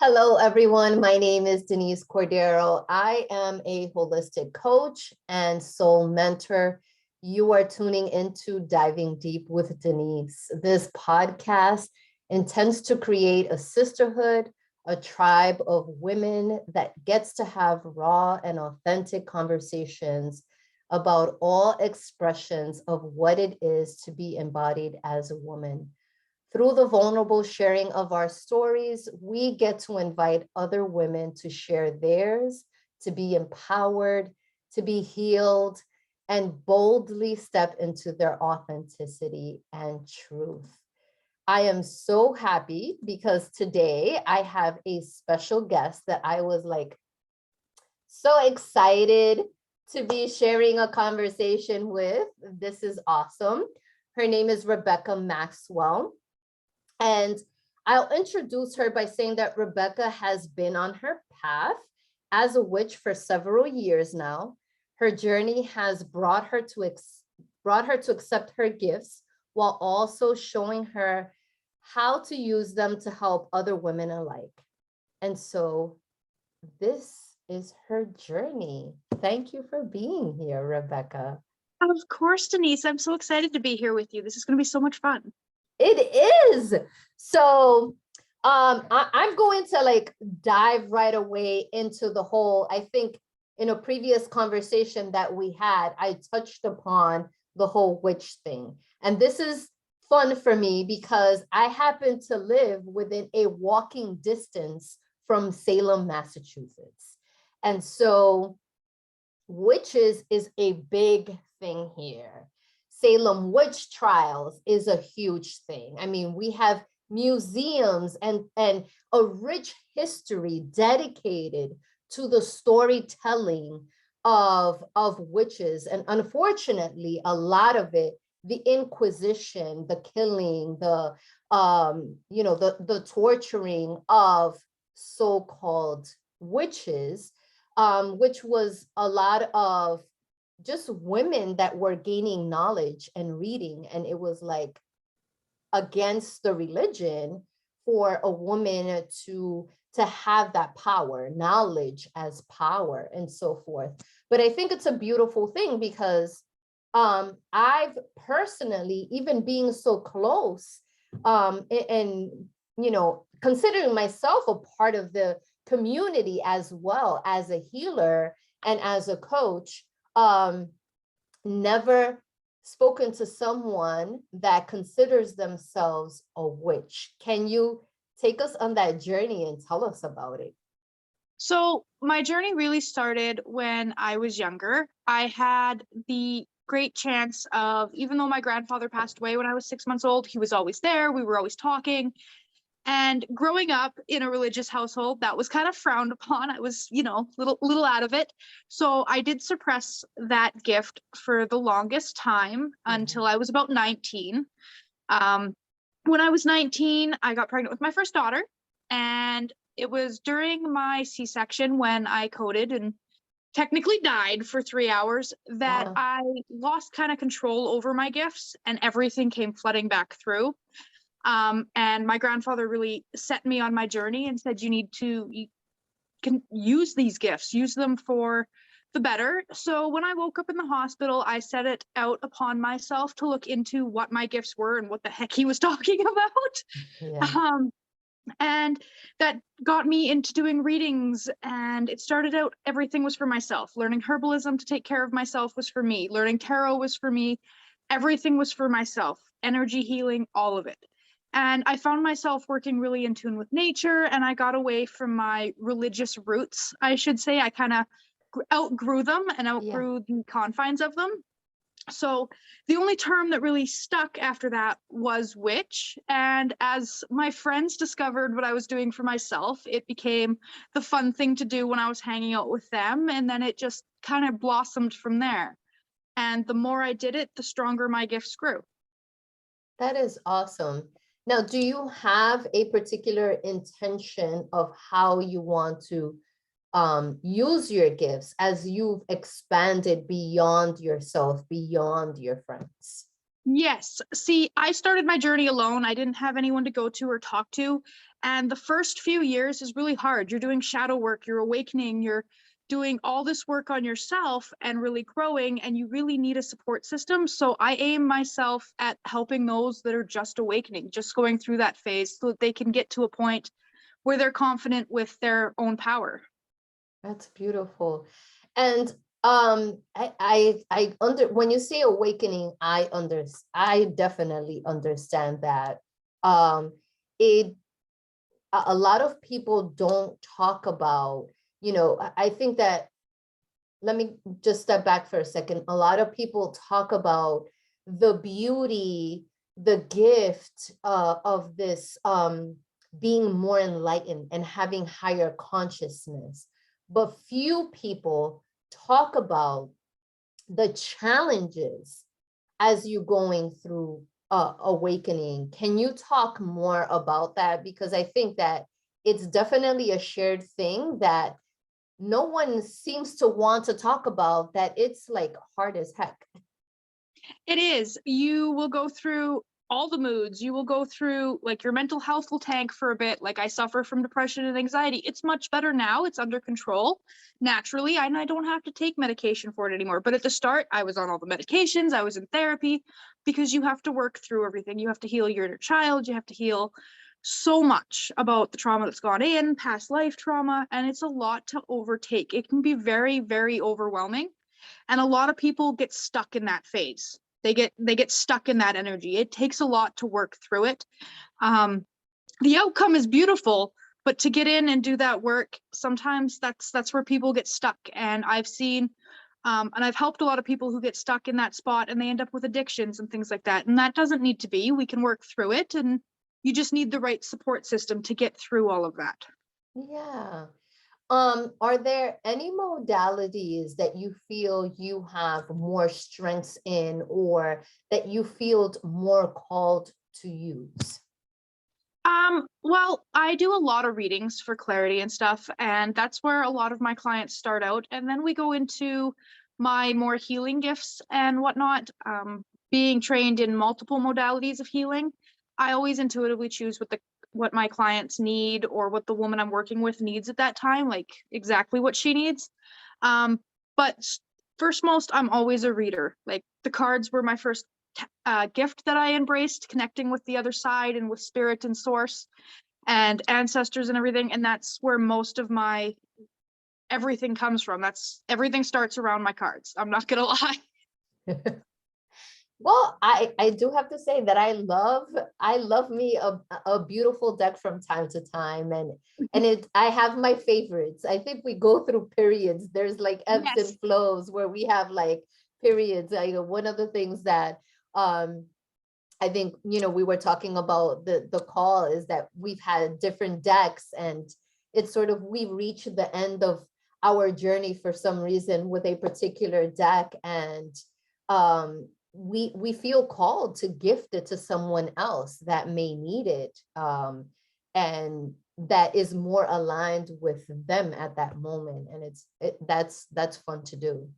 Hello, everyone. My name is Denise Cordero. I am a holistic coach and soul mentor. You are tuning into Diving Deep with Denise. This podcast intends to create a sisterhood, a tribe of women that gets to have raw and authentic conversations about all expressions of what it is to be embodied as a woman. Through the vulnerable sharing of our stories, we get to invite other women to share theirs, to be empowered, to be healed, and boldly step into their authenticity and truth. I am so happy because today I have a special guest that I was like so excited to be sharing a conversation with. This is awesome. Her name is Rebeka Maxwell. And I'll introduce her by saying that Rebeka has been on her path as a witch for several years now. Her journey has brought her to accept her gifts while also showing her how to use them to help other women alike. And so this is her journey. Thank you for being here, Rebeka. Of course, Denise. I'm so excited to be here with you. This is going to be so much fun. It is. So I'm going to dive right away into the whole, I think in a previous conversation that we had, I touched upon the whole witch thing. And this is fun for me because I happen to live within a walking distance from Salem, Massachusetts. And so witches is a big thing here. Salem witch trials is a huge thing. I mean, we have museums and a rich history dedicated to the storytelling of witches. And unfortunately, a lot of it, the Inquisition, the killing, the torturing of so-called witches, which was a lot of just women that were gaining knowledge and reading. And it was like against the religion for a woman to have that power, knowledge as power and so forth. But I think it's a beautiful thing because I've personally, even being so close and considering myself a part of the community as well as a healer and as a coach, never spoken to someone that considers themselves a witch. Can you take us on that journey and tell us about it? So my journey really started when I was younger. I had the great chance of, even though my grandfather passed away when I was 6 months old, he was always there. We were always talking. And growing up in a religious household, that was kind of frowned upon. I was, little out of it. So I did suppress that gift for the longest time until I was about 19. When I was 19, I got pregnant with my first daughter. And it was during my C-section when I coded and technically died for 3 hours that I lost kind of control over my gifts and everything came flooding back through. And my grandfather really set me on my journey and said, you can use these gifts, use them for the better. So when I woke up in the hospital, I set it out upon myself to look into what my gifts were and what the heck he was talking about. Yeah. And that got me into doing readings. And it started out, everything was for myself. Learning herbalism to take care of myself was for me. Learning tarot was for me. Everything was for myself. Energy healing, all of it. And I found myself working really in tune with nature, and I got away from my religious roots, I should say. I kind of outgrew them and outgrew the confines of them. So the only term that really stuck after that was witch. And as my friends discovered what I was doing for myself, it became the fun thing to do when I was hanging out with them. And then it just kind of blossomed from there. And the more I did it, the stronger my gifts grew. That is awesome. Now, do you have a particular intention of how you want to use your gifts as you've expanded beyond yourself, beyond your friends? Yes. See, I started my journey alone. I didn't have anyone to go to or talk to. And the first few years is really hard. You're doing shadow work, you're awakening, you're doing all this work on yourself and really growing, and you really need a support system. So I aim myself at helping those that are just awakening, just going through that phase so that they can get to a point where they're confident with their own power. That's beautiful. And I under when you say awakening, I definitely understand that. It a lot of people don't talk about, I think that, let me just step back for a second. A lot of people talk about the beauty, the gift of this being more enlightened and having higher consciousness. But few people talk about the challenges as you're going through awakening. Can you talk more about that? Because I think that it's definitely a shared thing that no one seems to want to talk about, that it's like hard as heck. It is. You will go through all the moods. You will go through, like, your mental health will tank for a bit. Like, I suffer from depression and anxiety. It's much better now. It's under control naturally, and I don't have to take medication for it anymore. But at the start, I was on all the medications. I was in therapy, because you have to work through everything. You have to heal your inner child. You have to heal so much about the trauma that's gone in, past life trauma, and it's a lot to overtake. It can be very, very overwhelming. And a lot of people get stuck in that phase. They get stuck in that energy. It takes a lot to work through it. The outcome is beautiful, but to get in and do that work, sometimes that's where people get stuck. And I've seen and I've helped a lot of people who get stuck in that spot, and they end up with addictions and things like that. And that doesn't need to be. We can work through it, and you just need the right support system to get through all of that. Yeah. Are there any modalities that you feel you have more strengths in, or that you feel more called to use? Well, I do a lot of readings for clarity and stuff, and that's where a lot of my clients start out. And then we go into my more healing gifts and whatnot. Being trained in multiple modalities of healing, I always intuitively choose what my clients need, or what the woman I'm working with needs at that time, like exactly what she needs. Um, but first most, I'm always a reader. Like, the cards were my first gift that I embraced, connecting with the other side and with spirit and source and ancestors and everything. And that's where most of my everything comes from. That's everything starts around my cards. I'm not gonna lie. Well, I do have to say that I love me a beautiful deck from time to time, and I have my favorites. I think we go through periods. There's like ebbs Yes. and flows where we have like periods. One of the things that um I think, we were talking about the call, is that we've had different decks, and it's sort of, we reach the end of our journey for some reason with a particular deck, and we feel called to gift it to someone else that may need it, and that is more aligned with them at that moment, and that's fun to do.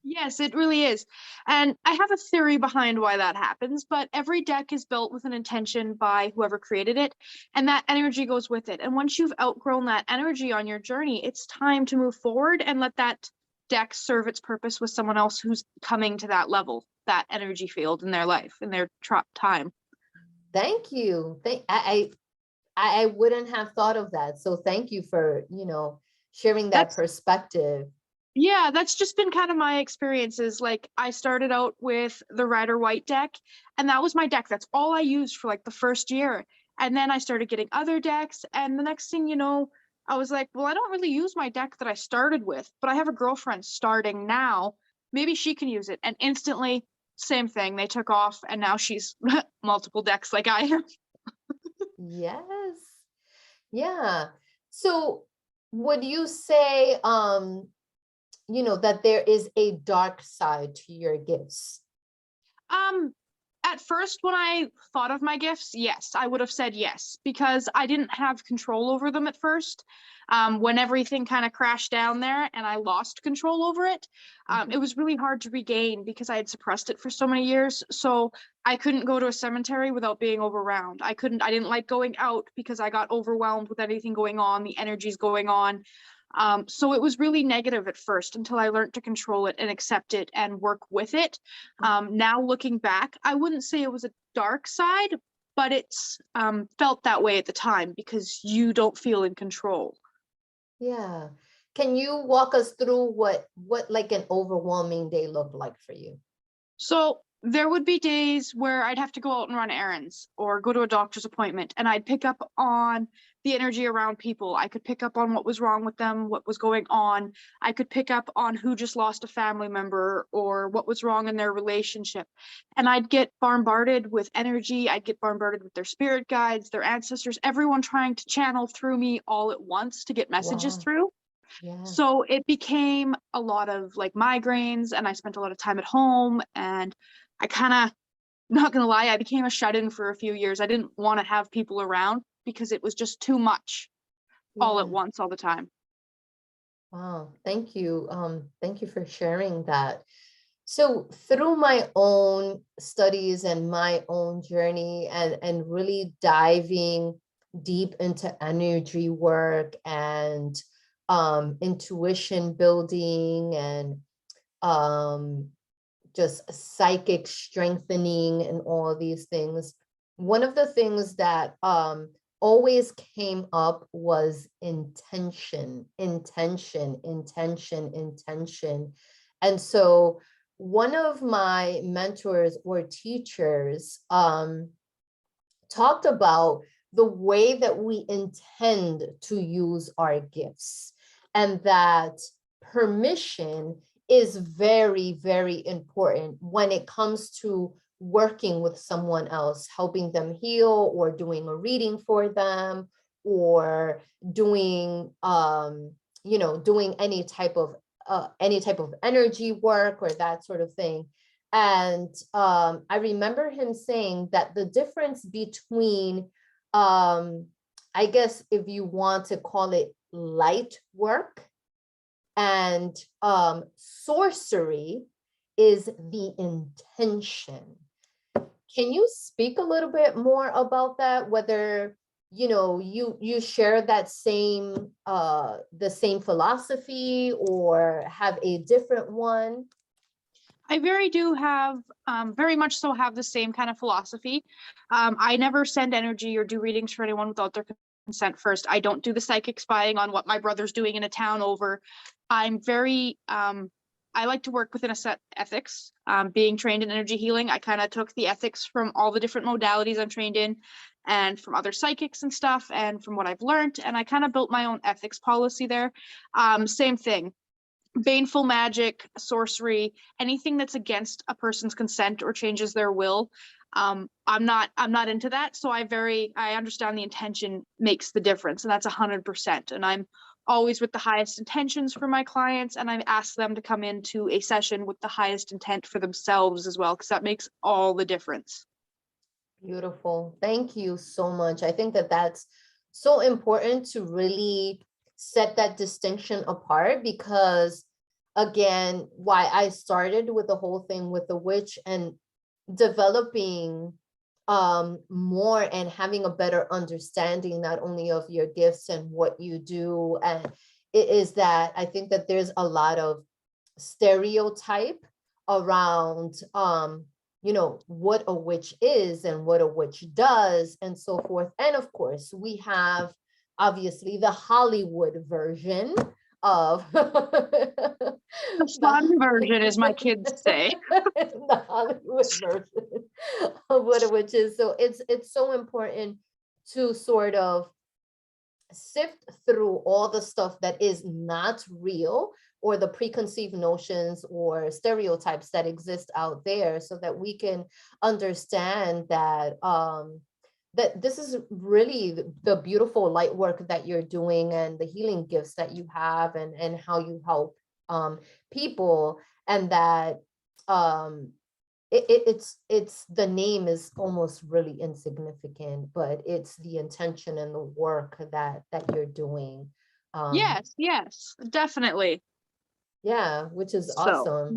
Yes, it really is. And I have a theory behind why that happens, but every deck is built with an intention by whoever created it, and that energy goes with it. And once you've outgrown that energy on your journey, it's time to move forward and let that deck serve its purpose with someone else who's coming to that level, that energy field in their life, in their time. Thank you. I wouldn't have thought of that. So thank you for, sharing that That's perspective. Yeah, that's just been kind of my experiences. Like, I started out with the Rider White deck, and that was my deck. That's all I used for like the first year. And then I started getting other decks, and the next thing you know, I was like, well, I don't really use my deck that I started with, but I have a girlfriend starting now. Maybe she can use it. And instantly, same thing. They took off, and now she's multiple decks like I am. Yes. Yeah. So would you say, that there is a dark side to your gifts? Um, At first, when I thought of my gifts, yes, I would have said yes, because I didn't have control over them at first. When everything kind of crashed down there and I lost control over it, it was really hard to regain because I had suppressed it for so many years. So I couldn't go to a cemetery without being overwhelmed. I didn't like going out because I got overwhelmed with anything going on, the energies going on. So it was really negative at first until I learned to control it and accept it and work with it. Now looking back, I wouldn't say it was a dark side, but it's felt that way at the time because you don't feel in control. Yeah. Can you walk us through what like an overwhelming day looked like for you? So there would be days where I'd have to go out and run errands or go to a doctor's appointment, and I'd pick up on the energy around people. I could pick up on what was wrong with them, what was going on. I could pick up on who just lost a family member or what was wrong in their relationship. And I'd get bombarded with energy. I'd get bombarded with their spirit guides, their ancestors, everyone trying to channel through me all at once to get messages Wow. through. Yeah. So it became a lot of like migraines, and I spent a lot of time at home, and I kind of, not gonna lie, I became a shut-in for a few years. I didn't want to have people around because it was just too much all at Yeah. once all the time. Wow. Thank you. Thank you for sharing that. So through my own studies and my own journey and really diving deep into energy work and intuition building and um, just psychic strengthening and all these things, one of the things that always came up was intention, intention, intention, intention. And so one of my mentors or teachers talked about the way that we intend to use our gifts, and that permission is very, very important when it comes to working with someone else, helping them heal, or doing a reading for them, or doing doing any type of energy work or that sort of thing. And I remember him saying that the difference between I guess if you want to call it light work and sorcery is the intention. Can you speak a little bit more about that? Whether you share that same the same philosophy or have a different one? I very much so have the same kind of philosophy. I never send energy or do readings for anyone without their consent first. I don't do the psychic spying on what my brother's doing in a town over. I'm very, I like to work within a set ethics. Being trained in energy healing, I kind of took the ethics from all the different modalities I'm trained in and from other psychics and stuff and from what I've learned. And I kind of built my own ethics policy there. Same thing. Baneful magic, sorcery, anything that's against a person's consent or changes their will. I'm not into that. So I understand the intention makes the difference, and that's 100%. And I'm always with the highest intentions for my clients, and I ask them to come into a session with the highest intent for themselves as well, because that makes all the difference. Beautiful. Thank you so much. I think that that's so important to really set that distinction apart, because again, why I started with the whole thing with the witch and developing more and having a better understanding not only of your gifts and what you do, and it is that I think that there's a lot of stereotype around what a witch is and what a witch does and so forth. And of course we have obviously the Hollywood version of The fun version, as my kids say. the Hollywood version of what a witch is. So it's so important to sort of sift through all the stuff that is not real, or the preconceived notions or stereotypes that exist out there, so that we can understand that that this is really the beautiful light work that you're doing and the healing gifts that you have, and how you help people, and that it's the name is almost really insignificant, but it's the intention and the work that you're doing. Yes, yes, definitely. Yeah, which is So awesome.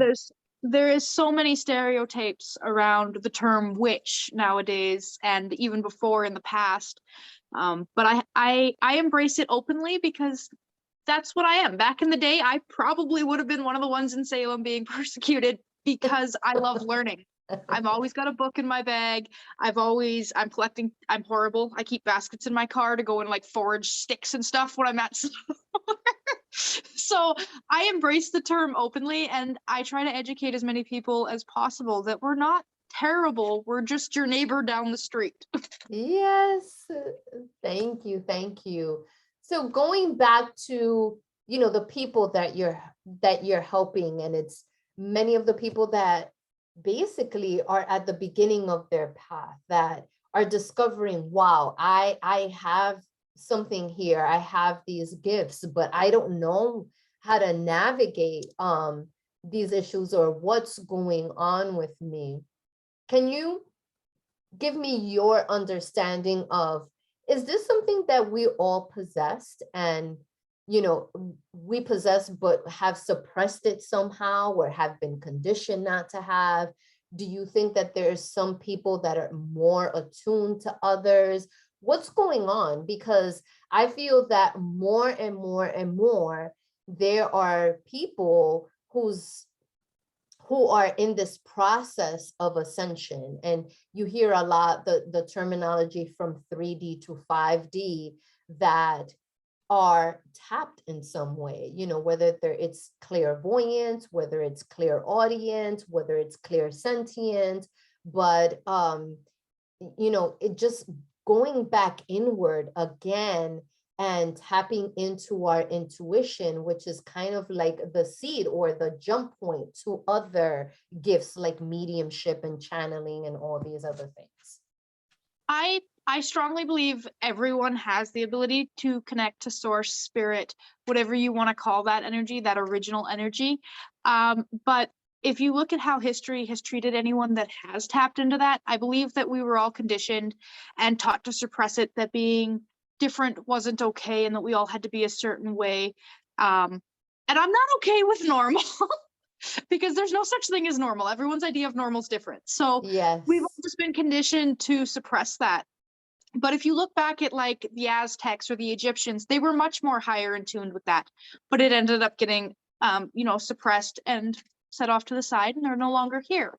there is so many stereotypes around the term witch nowadays, and even before in the past. But I embrace it openly because that's what I am. Back in the day, I probably would have been one of the ones in Salem being persecuted because I love learning. I've always got a book in my bag. I'm collecting, I'm horrible. I keep baskets in my car to go and like forage sticks and stuff when I'm at so I embrace the term openly, and I try to educate as many people as possible that we're not terrible. We're just your neighbor down the street. Yes, thank you, thank you. So going back to, the people that you're helping, and it's many of the people that basically are at the beginning of their path, that are discovering, wow, I have something here. I have these gifts, but I don't know how to navigate these issues or what's going on with me. Can you give me your understanding of, is this something that we all possessed, and we possess but have suppressed it somehow, or have been conditioned not to have? Do you think that there's some people that are more attuned to others? What's going on? Because I feel that more and more and more there are people who are in this process of ascension. And you hear a lot the terminology from 3D to 5D that are tapped in some way, whether it's clairvoyance, whether it's clairaudient, whether it's clairsentient, but it just going back inward again and tapping into our intuition, which is kind of like the seed or the jump point to other gifts like mediumship and channeling and all these other things. I strongly believe everyone has the ability to connect to source, spirit, whatever you want to call that energy, that original energy. But if you look at how history has treated anyone that has tapped into that, I believe that we were all conditioned and taught to suppress it, that being different wasn't okay, and that we all had to be a certain way. And I'm not okay with normal. Because there's no such thing as normal. Everyone's idea of normal is different. So we've all Yes. just been conditioned to suppress that. But if you look back at like the Aztecs or the Egyptians, they were much more higher in tuned with that. But it ended up getting, suppressed and set off to the side, and they're no longer here.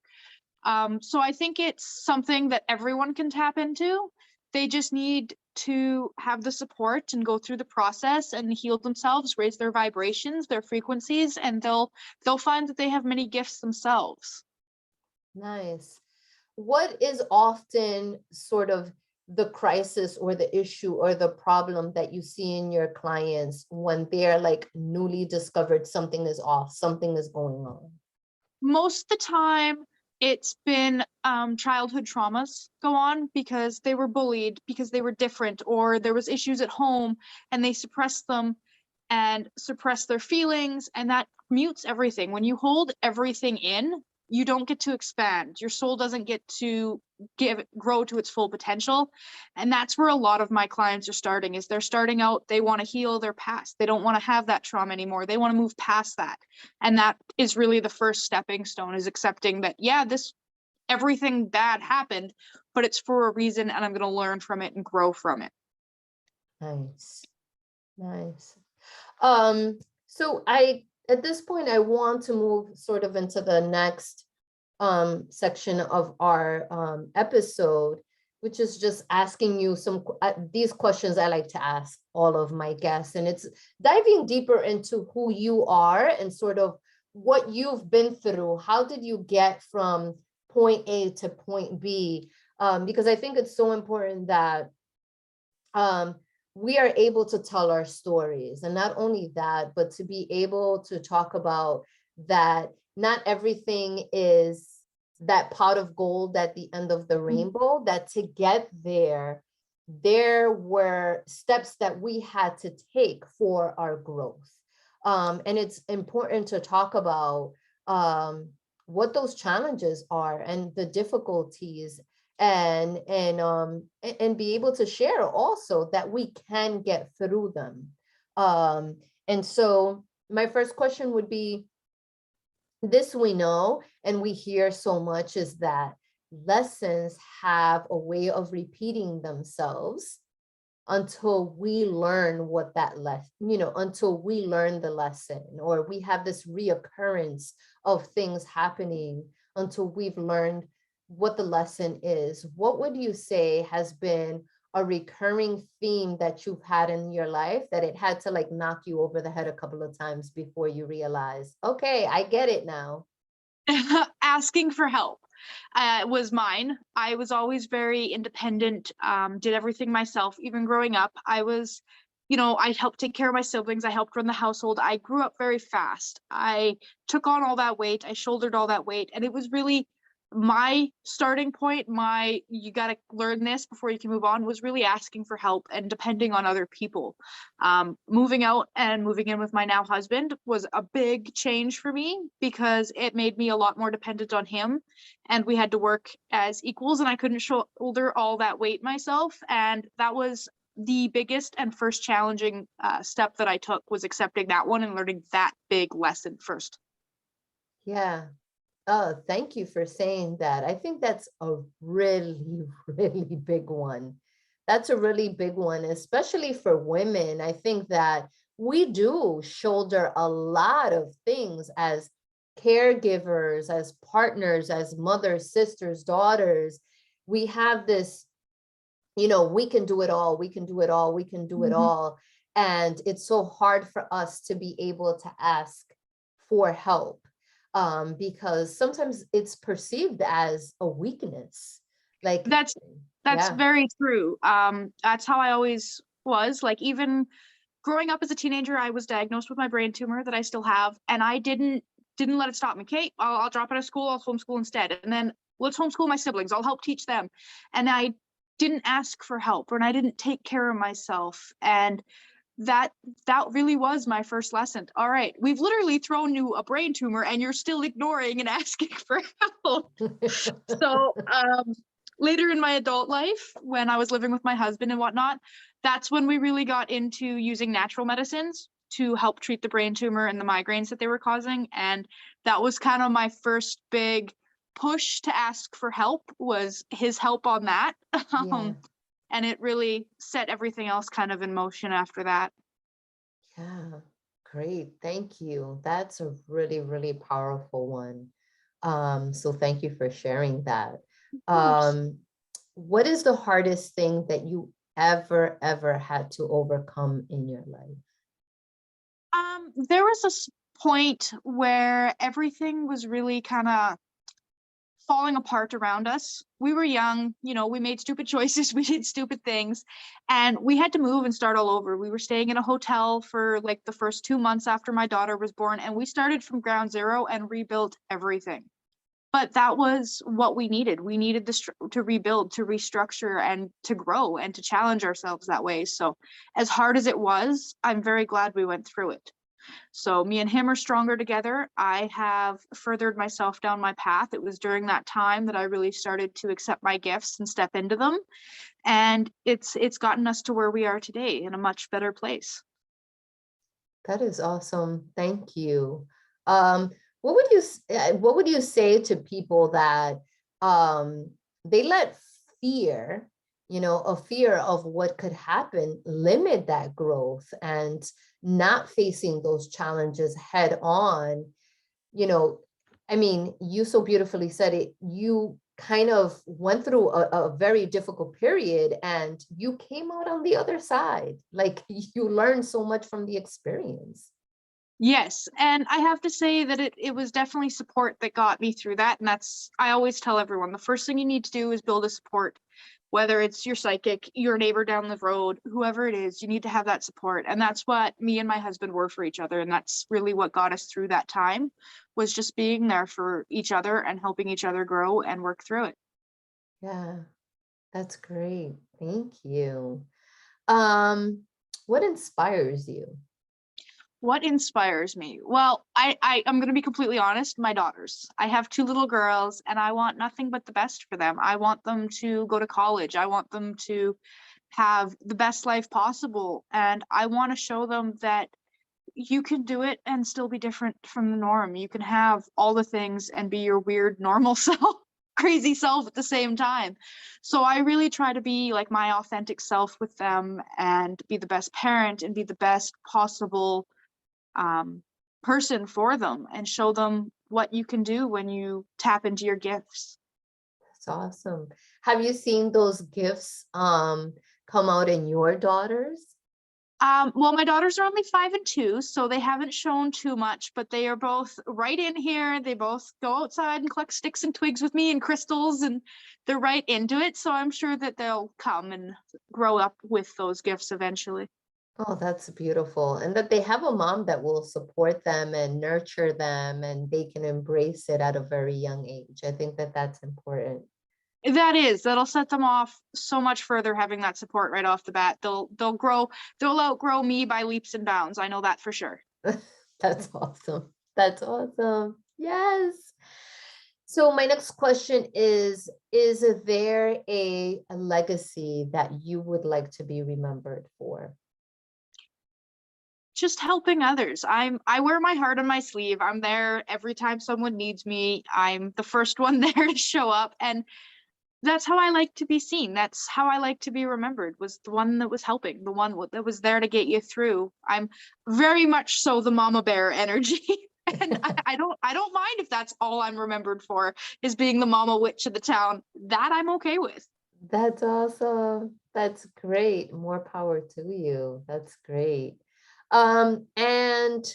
So I think it's something that everyone can tap into. They just need to have the support and go through the process and heal themselves, raise their vibrations, their frequencies, and they'll find that they have many gifts themselves. Nice. What is often sort of the crisis or the issue or the problem that you see in your clients when they're like newly discovered something is off, something is going on? Most of the time, it's been childhood traumas go on because they were bullied, because they were different, or there was issues at home and they suppressed them and suppress their feelings, and that mutes everything. When you hold everything in, you don't get to expand. Your soul doesn't get to grow to its full potential. And that's where a lot of my clients are starting, is they're starting out, they want to heal their past. They don't want to have that trauma anymore. They want to move past that. And that is really the first stepping stone, is accepting that, yeah, this everything bad happened, but it's for a reason, and I'm going to learn from it and grow from it. Nice. Nice. So at this point, I want to move sort of into the next section of our episode, which is just asking you these questions I like to ask all of my guests, and it's diving deeper into who you are and sort of what you've been through. How did you get from point A to point B? Because I think it's so important that we are able to tell our stories. And not only that, but to be able to talk about that not everything is that pot of gold at the end of the rainbow, that to get there were steps that we had to take for our growth. And it's important to talk about what those challenges are and the difficulties, and be able to share also that we can get through them. And so my first question would be, this we know and we hear so much, is that lessons have a way of repeating themselves until we learn what that until we learn the lesson, or we have this reoccurrence of things happening until we've learned what the lesson is. What would you say has been a recurring theme that you've had in your life that it had to like knock you over the head a couple of times before you realize, okay, I get it now? Asking for help was mine. I was always very independent, did everything myself. Even growing up, I was, I helped take care of my siblings. I helped run the household. I grew up very fast. I took on all that weight. I shouldered all that weight. And it was really my starting point. You got to learn this before you can move on, was really asking for help and depending on other people. Moving out and moving in with my now husband was a big change for me because it made me a lot more dependent on him, and we had to work as equals, and I couldn't shoulder all that weight myself. And that was the biggest and first challenging step that I took, was accepting that one and learning that big lesson first. Yeah. Oh, thank you for saying that. I think that's a really, really big one. That's a really big one, especially for women. I think that we do shoulder a lot of things as caregivers, as partners, as mothers, sisters, daughters. We have this, we can do it all, we can do it all, we can do it all. And it's so hard for us to be able to ask for help. Because sometimes it's perceived as a weakness. Like that's yeah. very true. That's how I always was. Like, even growing up as a teenager, I was diagnosed with my brain tumor that I still have, and I didn't let it stop me. Okay, I'll drop out of school, I'll homeschool instead, and then let's homeschool my siblings, I'll help teach them. And I didn't ask for help, and I didn't take care of myself. And that really was my first lesson. All right, we've literally thrown you a brain tumor and you're still ignoring and asking for help. So later in my adult life, when I was living with my husband and whatnot, that's when we really got into using natural medicines to help treat the brain tumor and the migraines that they were causing. And that was kind of my first big push to ask for help, was his help on that. Yeah. And it really set everything else kind of in motion after that. Yeah, great. Thank you. That's a really, really powerful one. So thank you for sharing that. What is the hardest thing that you ever had to overcome in your life? There was a point where everything was really kind of falling apart around us. We were young, we made stupid choices, we did stupid things, and we had to move and start all over. We were staying in a hotel for like the first 2 months after my daughter was born, and we started from ground zero and rebuilt everything. But that was what we needed. We needed to rebuild, to restructure, and to grow and to challenge ourselves that way. So as hard as it was, I'm very glad we went through it. So me and him are stronger together. I have furthered myself down my path. It was during that time that I really started to accept my gifts and step into them. And it's gotten us to where we are today, in a much better place. That is awesome. Thank you. What would you say to people that they let fear, a fear of what could happen, limit that growth, and not facing those challenges head on? I mean, you so beautifully said it. You kind of went through a very difficult period and you came out on the other side. Like, you learned so much from the experience. Yes, and I have to say that it was definitely support that got me through that. And I always tell everyone, the first thing you need to do is build a support, whether it's your psychic, your neighbor down the road, whoever it is. You need to have that support. And that's what me and my husband were for each other. And that's really what got us through that time, was just being there for each other and helping each other grow and work through it. Yeah, that's great. Thank you. What inspires you? What inspires me? Well, I'm going to be completely honest, my daughters. I have two little girls and I want nothing but the best for them. I want them to go to college. I want them to have the best life possible. And I want to show them that you can do it and still be different from the norm. You can have all the things and be your weird normal self, crazy self at the same time. So I really try to be like my authentic self with them and be the best parent and be the best possible person for them and show them what you can do when you tap into your gifts. That's awesome. Have you seen those gifts come out in your daughters? Well, my daughters are only 5 and 2, so they haven't shown too much, but they are both right in here. They both go outside and collect sticks and twigs with me and crystals, and they're right into it. So I'm sure that they'll come and grow up with those gifts eventually. Oh, that's beautiful. And that they have a mom that will support them and nurture them and they can embrace it at a very young age. I think that that's important. That'll set them off so much further having that support right off the bat. They'll outgrow me by leaps and bounds. I know that for sure. That's awesome. That's awesome. Yes. So my next question is there a legacy that you would like to be remembered for? Just helping others. I wear my heart on my sleeve. I'm there every time someone needs me. I'm the first one there to show up, and that's how I like to be seen. That's how I like to be remembered, was the one that was helping, the one that was there to get you through. I'm very much so the mama bear energy. And I don't mind if that's all I'm remembered for, is being the mama witch of the town. That I'm okay with. That's awesome. That's great. More power to you. That's great. And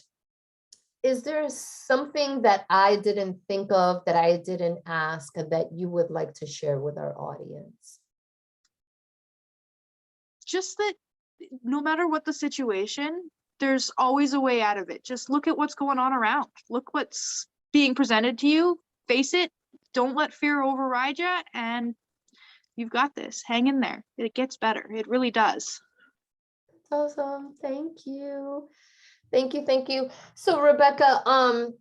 is there something that I didn't think of, that I didn't ask, that you would like to share with our audience? Just that no matter what the situation, there's always a way out of it. Just look at what's going on around. Look what's being presented to you. Face it. Don't let fear override you. And you've got this. Hang in there. It gets better. It really does. That's awesome. Thank you. Thank you. Thank you. So Rebeka,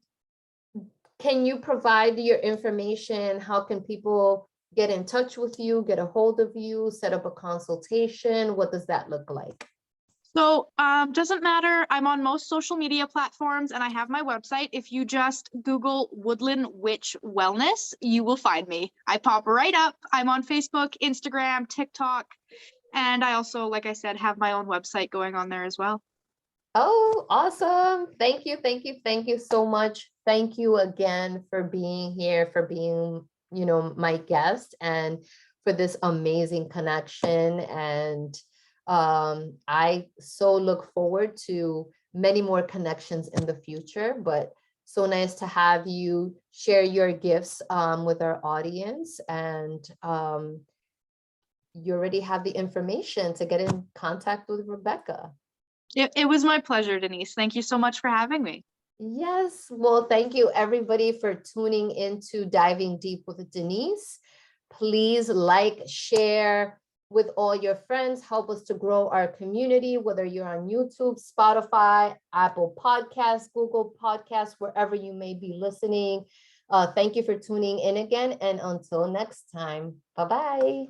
can you provide your information? How can people get in touch with you, get a hold of you, set up a consultation? What does that look like? So doesn't matter. I'm on most social media platforms and I have my website. If you just Google Woodland Witch Wellness, you will find me. I pop right up. I'm on Facebook, Instagram, TikTok. And I also, like I said, have my own website going on there as well. Oh, awesome. Thank you. Thank you. Thank you so much. Thank you again for being here, for being, my guest, and for this amazing connection. And I so look forward to many more connections in the future, but so nice to have you share your gifts with our audience. And you already have the information to get in contact with Rebeka. It was my pleasure, Denise. Thank you so much for having me. Yes. Well, thank you everybody for tuning into Diving Deep with Denise. Please like, share with all your friends. Help us to grow our community, whether you're on YouTube, Spotify, Apple Podcasts, Google Podcasts, wherever you may be listening. Thank you for tuning in again. And until next time, bye-bye.